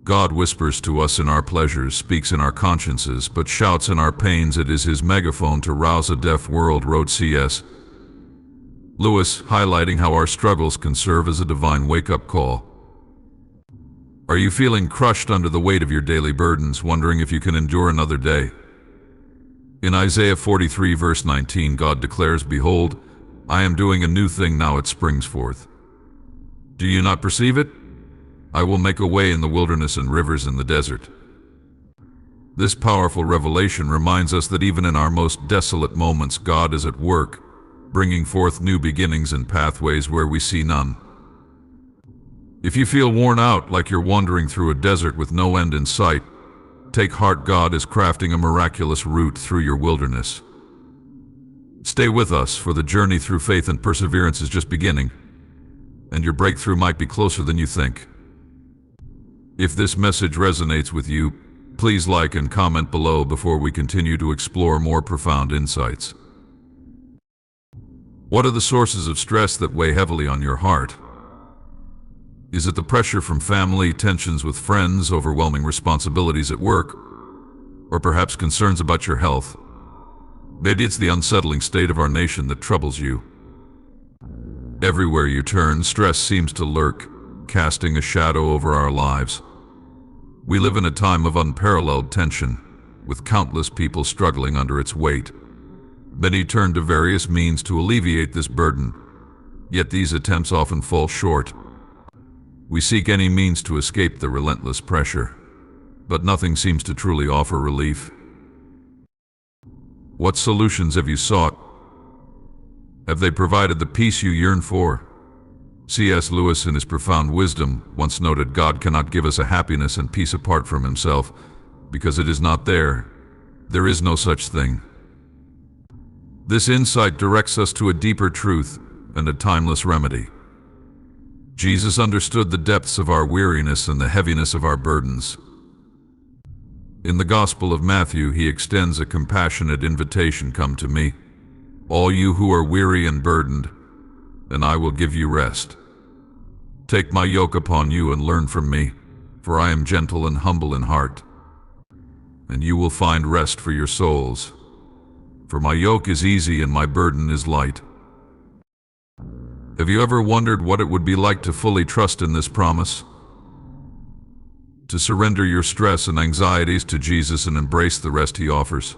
God whispers to us in our pleasures, speaks in our consciences, but shouts in our pains. It is his megaphone to rouse a deaf world, wrote C.S. Lewis, highlighting how our struggles can serve as a divine wake-up call. Are you feeling crushed under the weight of your daily burdens, wondering if you can endure another day? In Isaiah 43 verse 19, God declares, "Behold, I am doing a new thing, now it springs forth. Do you not perceive it? I will make a way in the wilderness and rivers in the desert." This powerful revelation reminds us that even in our most desolate moments, God is at work, bringing forth new beginnings and pathways where we see none. If you feel worn out, like you're wandering through a desert with no end in sight, take heart. God is crafting a miraculous route through your wilderness. Stay with us, for the journey through faith and perseverance is just beginning, and your breakthrough might be closer than you think. If this message resonates with you, please like and comment below before we continue to explore more profound insights. What are the sources of stress that weigh heavily on your heart? Is it the pressure from family, tensions with friends, overwhelming responsibilities at work, or perhaps concerns about your health? Maybe it's the unsettling state of our nation that troubles you. Everywhere you turn, stress seems to lurk, casting a shadow over our lives. We live in a time of unparalleled tension, with countless people struggling under its weight. Many turn to various means to alleviate this burden, yet these attempts often fall short. We seek any means to escape the relentless pressure, but nothing seems to truly offer relief. What solutions have you sought? Have they provided the peace you yearn for? C.S. Lewis, in his profound wisdom, once noted, "God cannot give us a happiness and peace apart from himself, because it is not there. There is no such thing." This insight directs us to a deeper truth and a timeless remedy. Jesus understood the depths of our weariness and the heaviness of our burdens. In the Gospel of Matthew, he extends a compassionate invitation, "Come to me, all you who are weary and burdened, and I will give you rest. Take my yoke upon you and learn from me, for I am gentle and humble in heart, and you will find rest for your souls. For my yoke is easy and my burden is light." Have you ever wondered what it would be like to fully trust in this promise? To surrender your stress and anxieties to Jesus and embrace the rest he offers?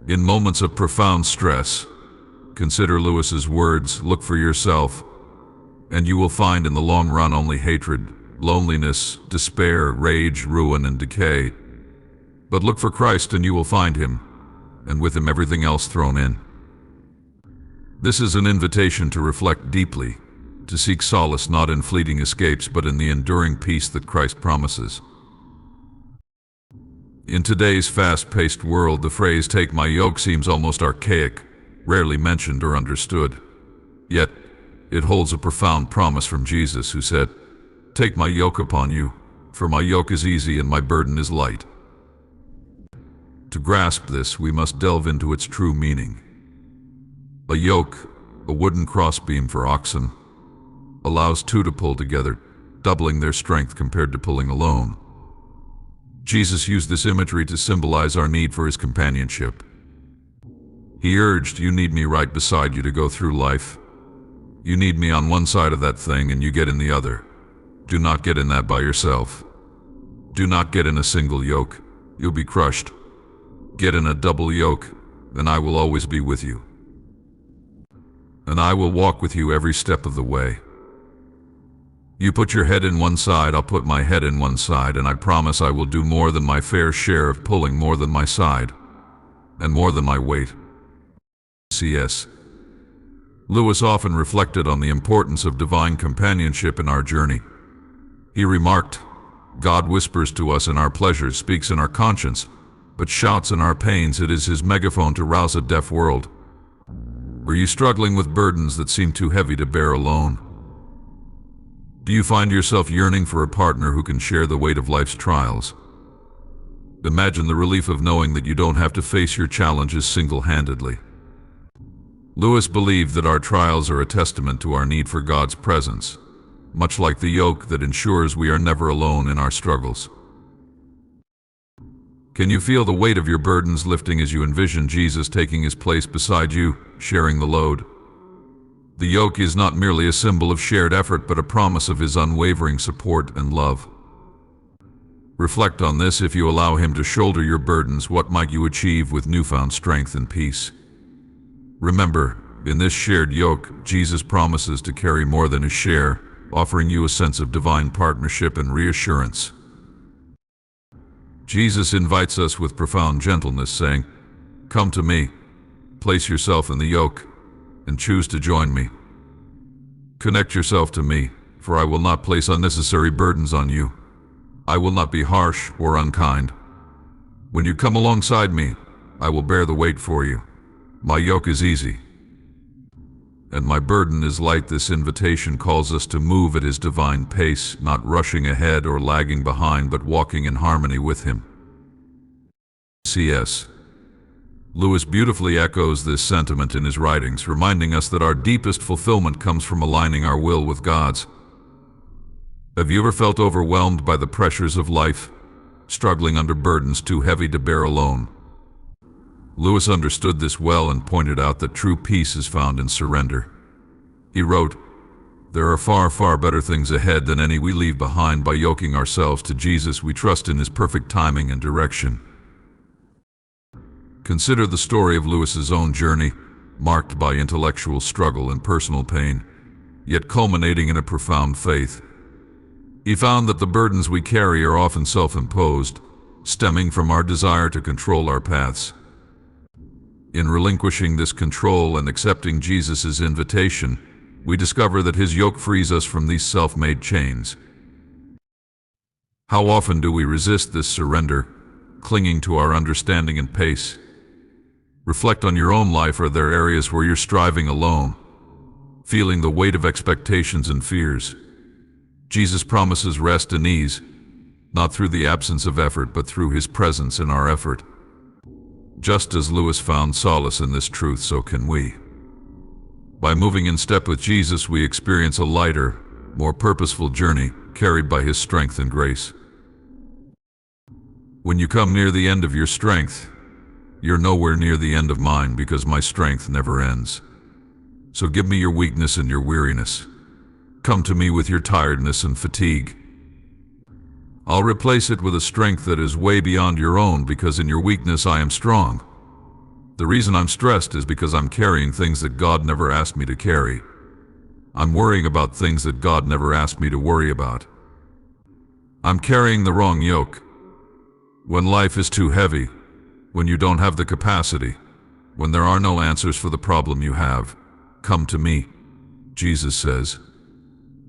In moments of profound stress, consider Lewis's words, "Look for yourself, and you will find in the long run only hatred, loneliness, despair, rage, ruin, and decay. But look for Christ and you will find him, and with him everything else thrown in." This is an invitation to reflect deeply, to seek solace not in fleeting escapes but in the enduring peace that Christ promises. In today's fast-paced world, the phrase "take my yoke" seems almost archaic, rarely mentioned or understood. Yet, it holds a profound promise from Jesus, who said, "Take my yoke upon you, for my yoke is easy and my burden is light." To grasp this, we must delve into its true meaning. A yoke, a wooden crossbeam for oxen, allows two to pull together, doubling their strength compared to pulling alone. Jesus used this imagery to symbolize our need for his companionship. He urged, "You need me right beside you to go through life. You need me on one side of that thing and you get in the other. Do not get in that by yourself. Do not get in a single yoke. You'll be crushed. Get in a double yoke, and I will always be with you. And I will walk with you every step of the way. You put your head in one side, I'll put my head in one side, and I promise I will do more than my fair share of pulling, more than my side, and more than my weight." C.S. Lewis often reflected on the importance of divine companionship in our journey. He remarked, "God whispers to us in our pleasures, speaks in our conscience, but shouts in our pains. It is his megaphone to rouse a deaf world." Are you struggling with burdens that seem too heavy to bear alone? Do you find yourself yearning for a partner who can share the weight of life's trials? Imagine the relief of knowing that you don't have to face your challenges single-handedly. Lewis believed that our trials are a testament to our need for God's presence, much like the yoke that ensures we are never alone in our struggles. Can you feel the weight of your burdens lifting as you envision Jesus taking his place beside you, sharing the load? The yoke is not merely a symbol of shared effort, but a promise of his unwavering support and love. Reflect on this. If you allow him to shoulder your burdens, what might you achieve with newfound strength and peace? Remember, in this shared yoke, Jesus promises to carry more than his share, offering you a sense of divine partnership and reassurance. Jesus invites us with profound gentleness, saying, "Come to me, place yourself in the yoke, and choose to join me. Connect yourself to me, for I will not place unnecessary burdens on you. I will not be harsh or unkind. When you come alongside me, I will bear the weight for you. My yoke is easy, and my burden is light." This invitation calls us to move at his divine pace, not rushing ahead or lagging behind, but walking in harmony with him. C.S. Lewis beautifully echoes this sentiment in his writings, reminding us that our deepest fulfillment comes from aligning our will with God's. Have you ever felt overwhelmed by the pressures of life, struggling under burdens too heavy to bear alone? Lewis understood this well and pointed out that true peace is found in surrender. He wrote, "There are far, far better things ahead than any we leave behind. By yoking ourselves to Jesus, we trust in his perfect timing and direction." Consider the story of Lewis's own journey, marked by intellectual struggle and personal pain, yet culminating in a profound faith. He found that the burdens we carry are often self-imposed, stemming from our desire to control our paths. In relinquishing this control and accepting Jesus' invitation, we discover that his yoke frees us from these self-made chains. How often do we resist this surrender, clinging to our understanding and pace? Reflect on your own life. Are there areas where you're striving alone, feeling the weight of expectations and fears? Jesus promises rest and ease, not through the absence of effort, but through his presence in our effort. Just as Lewis found solace in this truth, so can we. By moving in step with Jesus, we experience a lighter, more purposeful journey, carried by his strength and grace. When you come near the end of your strength, you're nowhere near the end of mine, because my strength never ends. So give me your weakness and your weariness. Come to me with your tiredness and fatigue. I'll replace it with a strength that is way beyond your own, because in your weakness I am strong. The reason I'm stressed is because I'm carrying things that God never asked me to carry. I'm worrying about things that God never asked me to worry about. I'm carrying the wrong yoke. When life is too heavy, when you don't have the capacity, when there are no answers for the problem you have, come to me, Jesus says,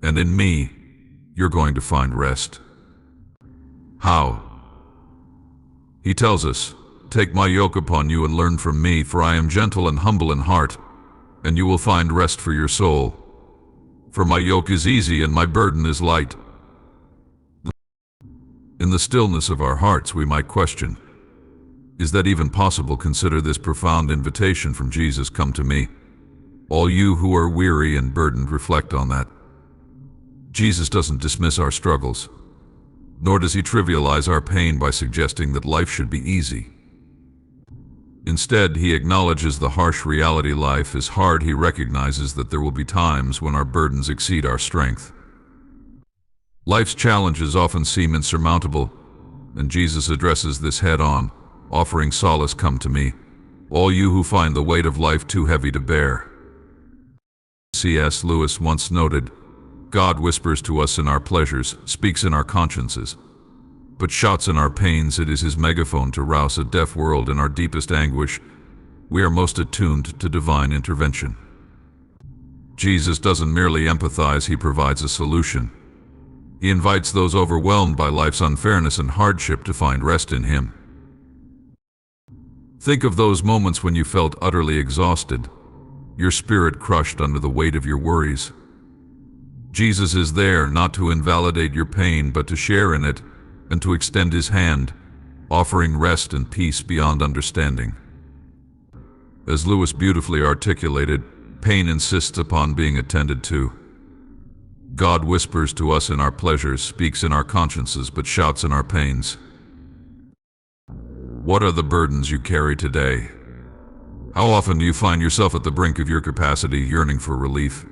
and in me, you're going to find rest. How? He tells us, "Take my yoke upon you and learn from me, for I am gentle and humble in heart, and you will find rest for your soul. For my yoke is easy and my burden is light." In the stillness of our hearts, we might question, is that even possible? Consider this profound invitation from Jesus, "Come to me, all you who are weary and burdened." Reflect on that. Jesus doesn't dismiss our struggles, nor does he trivialize our pain by suggesting that life should be easy. Instead, he acknowledges the harsh reality life is hard. He recognizes that there will be times when our burdens exceed our strength. Life's challenges often seem insurmountable, and Jesus addresses this head-on, offering solace. "Come to me, all you who find the weight of life too heavy to bear." C.S. Lewis once noted, "God whispers to us in our pleasures, speaks in our consciences, but shouts in our pains." It is his megaphone to rouse a deaf world. In our deepest anguish, we are most attuned to divine intervention. Jesus doesn't merely empathize, he provides a solution. He invites those overwhelmed by life's unfairness and hardship to find rest in him. Think of those moments when you felt utterly exhausted, your spirit crushed under the weight of your worries. Jesus is there not to invalidate your pain, but to share in it and to extend his hand, offering rest and peace beyond understanding. As Lewis beautifully articulated, pain insists upon being attended to. God whispers to us in our pleasures, speaks in our consciences, but shouts in our pains. What are the burdens you carry today? How often do you find yourself at the brink of your capacity, yearning for relief?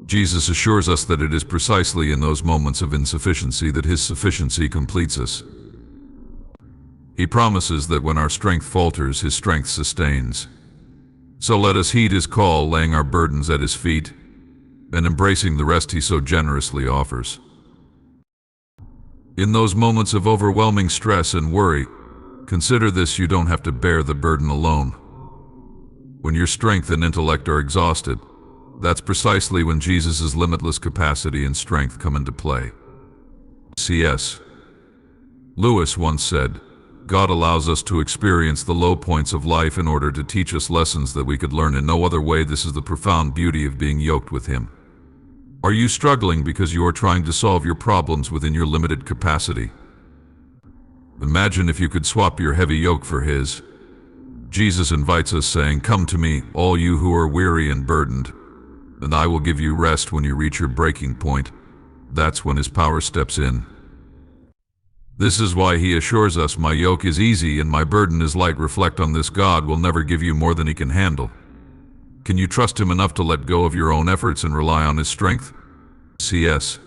Jesus assures us that it is precisely in those moments of insufficiency that His sufficiency completes us. He promises that when our strength falters, His strength sustains. So let us heed His call, laying our burdens at His feet, and embracing the rest He so generously offers. In those moments of overwhelming stress and worry, consider this: you don't have to bear the burden alone. When your strength and intellect are exhausted, that's precisely when Jesus' limitless capacity and strength come into play. C.S. Lewis once said, "God allows us to experience the low points of life in order to teach us lessons that we could learn in no other way." This is the profound beauty of being yoked with Him. Are you struggling because you are trying to solve your problems within your limited capacity? Imagine if you could swap your heavy yoke for His. Jesus invites us, saying, "Come to me, all you who are weary and burdened, and I will give you rest." When you reach your breaking point, that's when His power steps in. This is why He assures us, "My yoke is easy and my burden is light." Reflect on this: God will never give you more than He can handle. Can you trust Him enough to let go of your own efforts and rely on His strength? C.S.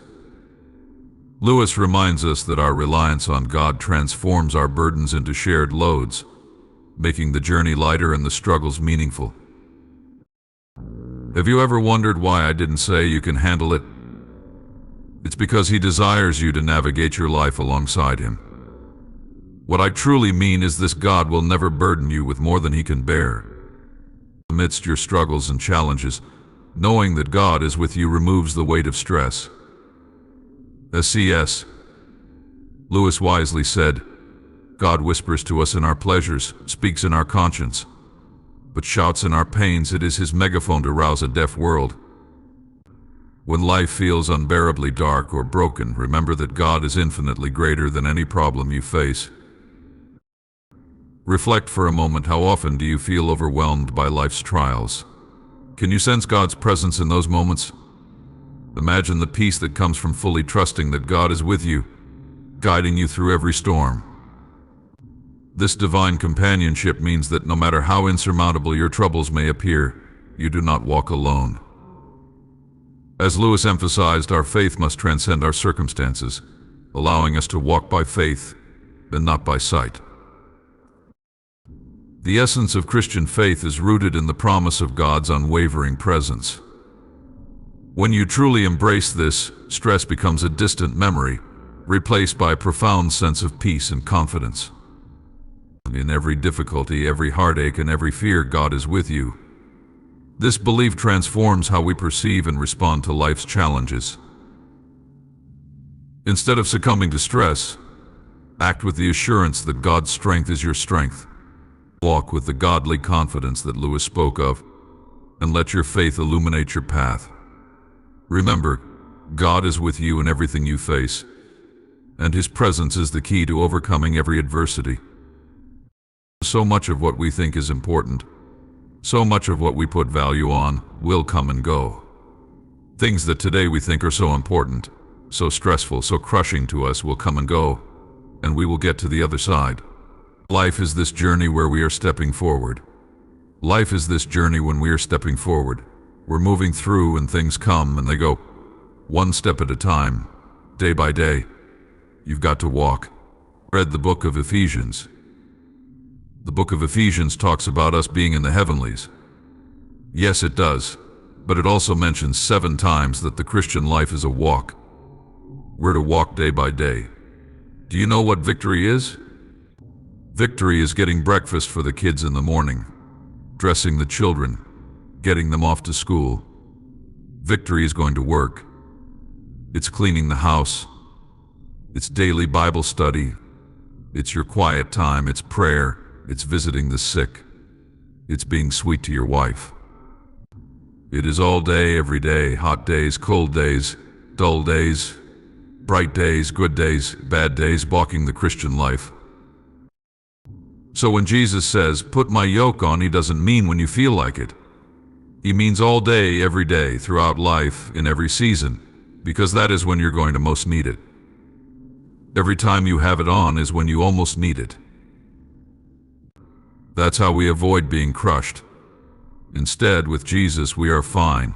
Lewis reminds us that our reliance on God transforms our burdens into shared loads, making the journey lighter and the struggles meaningful. Have you ever wondered why I didn't say you can handle it? It's because He desires you to navigate your life alongside Him. What I truly mean is this: God will never burden you with more than He can bear. Amidst your struggles and challenges, knowing that God is with you removes the weight of stress. As C.S. Lewis wisely said, "God whispers to us in our pleasures, speaks in our conscience, but shouts in our pains." It is His megaphone to rouse a deaf world. When life feels unbearably dark or broken, remember that God is infinitely greater than any problem you face. Reflect for a moment: how often do you feel overwhelmed by life's trials? Can you sense God's presence in those moments? Imagine the peace that comes from fully trusting that God is with you, guiding you through every storm. This divine companionship means that no matter how insurmountable your troubles may appear, you do not walk alone. As Lewis emphasized, our faith must transcend our circumstances, allowing us to walk by faith and not by sight. The essence of Christian faith is rooted in the promise of God's unwavering presence. When you truly embrace this, stress becomes a distant memory, replaced by a profound sense of peace and confidence. In every difficulty, every heartache, and every fear, God is with you. This belief transforms how we perceive and respond to life's challenges. Instead of succumbing to stress, act with the assurance that God's strength is your strength. Walk with the godly confidence that Lewis spoke of, and let your faith illuminate your path. Remember, God is with you in everything you face, and His presence is the key to overcoming every adversity. So much of what we think is important, so much of what we put value on, will come and go. Things that today we think are so important, so stressful, so crushing to us, will come and go, and we will get to the other side. Life is this journey where we are stepping forward. Life is this journey when we are stepping forward. We're moving through and things come and they go, one step at a time, day by day. You've got to walk. Read the book of Ephesians. The book of Ephesians talks about us being in the heavenlies. Yes, it does, but it also mentions 7 times that the Christian life is a walk. We're to walk day by day. Do you know what victory is? Victory is getting breakfast for the kids in the morning, dressing the children, getting them off to school. Victory is going to work. It's cleaning the house. It's daily Bible study. It's your quiet time. It's prayer. It's visiting the sick. It's being sweet to your wife. It is all day, every day, hot days, cold days, dull days, bright days, good days, bad days, walking the Christian life. So when Jesus says, "Put my yoke on," He doesn't mean when you feel like it. He means all day, every day, throughout life, in every season. because that is when you're going to most need it. Every time you have it on is when you almost need it. That's how we avoid being crushed. Instead, with Jesus, we are fine.